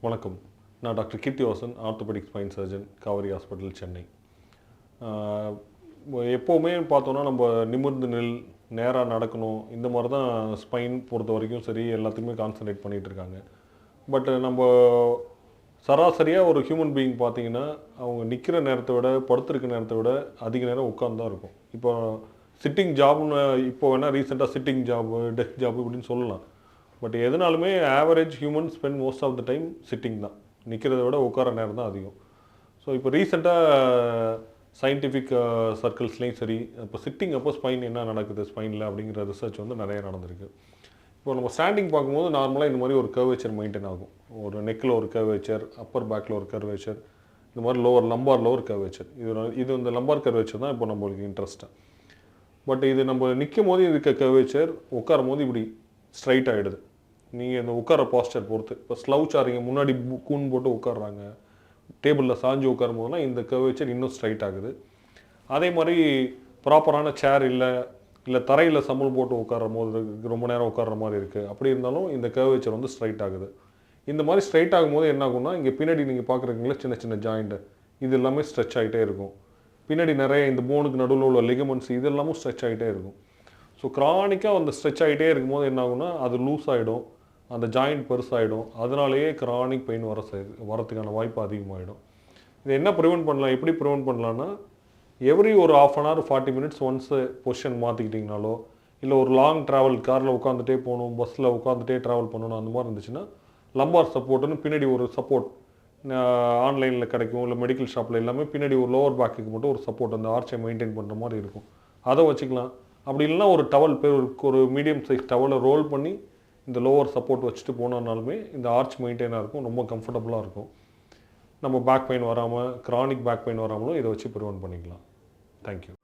வணக்கம். நான் doctor Keerthivasan, orthopaedic spine surgeon, Kaveri hospital, Chennai. எப்போவுமே பார்த்தோன்னா நம்ம நிமிர்ந்து நேராக நடக்கணும், இந்த மாதிரி தான் ஸ்பைன் பொறுத்த வரைக்கும் சரி எல்லாத்துக்குமே கான்சன்ட்ரேட் பண்ணிகிட்டு இருக்காங்க. பட் நம்ம சராசரியாக ஒரு ஹியூமன் பீயிங் பார்த்தீங்கன்னா அவங்க நிற்கிற நேரத்தை விட படுத்திருக்க நேரத்தை விட அதிக நேரம் உட்காந்து தான் இருக்கும். இப்போ சிட்டிங் ஜாப்னு இப்போ வேணால் ரீசெண்டாக சிட்டிங் ஜாபு, டெஸ்க் ஜாப் இப்படின்னு சொல்லலாம். பட் எதுனாலுமே average human spend most of the time sitting தான், நிற்கிறத விட உட்கார நேரம் தான் அதிகம். ஸோ இப்போ ரீசெண்டாக சயின்டிஃபிக் சர்க்கிள்ஸ்லேயும் சரி, இப்போ சிட்டிங் அப்போ ஸ்பைன் என்ன நடக்குது ஸ்பைனில் அப்படிங்கிற ரிசர்ச் வந்து நிறைய நடந்திருக்கு. இப்போ நம்ம ஸ்டாண்டிங் பார்க்கும்போது நார்மலாக இந்த மாதிரி ஒரு கர்வேச்சர் மெயின்டைன் ஆகும். ஒரு நெக்கில் ஒரு கர்வேச்சர், அப்பர் பேக்கில் ஒரு கர்வேச்சர், இந்த மாதிரி லம்பரில் ஒரு கர்வேச்சர். இது இந்த லம்பார் கர்வேச்சர் தான் இப்போ நம்மளுக்கு இன்ட்ரெஸ்ட்டாக. பட் இது நம்ம நிற்கும் போது இருக்க கர்வேச்சர் உட்காரும் போது இப்படி ஸ்ட்ரைட் ஆகிடுது. நீங்கள் இந்த உட்கார பாஸ்டர் பொறுத்து, இப்போ ஸ்லவுச் ஆகிறீங்க, முன்னாடி கூன் போட்டு உட்காடுறாங்க, டேபிளில் சாஞ்சு உட்காரும் போதெல்லாம் இந்த கர்வேச்சர் இன்னும் ஸ்ட்ரைட் ஆகுது. அதே மாதிரி ப்ராப்பரான சேர் இல்லை தரையில் சம்பளம் போட்டு உட்கார போது ரொம்ப நேரம் உட்கார்ற மாதிரி இருக்குது, அப்படி இருந்தாலும் இந்த கர்வேச்சர் வந்து ஸ்ட்ரைட் ஆகுது. இந்த மாதிரி ஸ்ட்ரைட் ஆகும்போது என்ன ஆகும்னா, இங்கே பின்னாடி நீங்கள் பார்க்குறீங்களா சின்ன சின்ன ஜாயிண்ட்டு, இது எல்லாமே ஸ்ட்ரெச் ஆகிட்டே இருக்கும். பின்னாடி நிறைய இந்த போனுக்கு நடுவில் உள்ள லிகமெண்ட்ஸ் இது எல்லாமும் ஸ்ட்ரெச் ஆகிட்டே இருக்கும். ஸோ க்ரானிக்காக அந்த ஸ்ட்ரெச் ஆகிட்டே இருக்கும்போது என்ன ஆகும்னா அது லூஸ் ஆகிடும், அந்த ஜாயிண்ட் பெருசாகிடும். அதனாலேயே க்ரானிக் பெயின் வரத்துக்கான வாய்ப்பு அதிகமாகிடும். இதை என்ன ப்ரிவெண்ட் பண்ணலாம், எப்படி ப்ரிவெண்ட் பண்ணலான்னா, எவ்ரி ஒரு ½ hour 40 minutes ஒன்ஸு பொசிஷன் மாற்றிக்கிட்டிங்கனாலோ, இல்லை ஒரு லாங் ட்ராவல் காரில் உட்காந்துட்டே போகணும், பஸ்ஸில் உட்காந்துட்டே ட்ராவல் பண்ணணும், அந்த மாதிரி இருந்துச்சுன்னா லம்பார் சப்போர்ட்டுன்னு பின்னாடி ஒரு சப்போர்ட் ஆன்லைனில் கிடைக்கும், இல்லை மெடிக்கல் ஷாப்பில் எல்லாமே பின்னாடி ஒரு லோவர் பேக்குக்கு மட்டும் ஒரு சப்போர்ட், அந்த ஆர்ச்சை மெயின்டைன் பண்ணுற மாதிரி இருக்கும், அதை வச்சுக்கலாம். அப்படி இல்லைனா ஒரு டவல் ஒரு மீடியம் சைஸ் டவலை ரோல் பண்ணி இந்த லோவர் சப்போர்ட் வச்சுட்டு போனோம்னாலுமே இந்த ஆர்ச் மெயின்டைனாக இருக்கும், ரொம்ப கம்ஃபர்டபுளாக இருக்கும். நம்ம பேக் பெயின் வராமல், க்ரானிக் பேக் பெயின் வராமலும் இதை வச்சு ப்ரிவெண்ட் பண்ணிக்கலாம். தேங்க்யூ.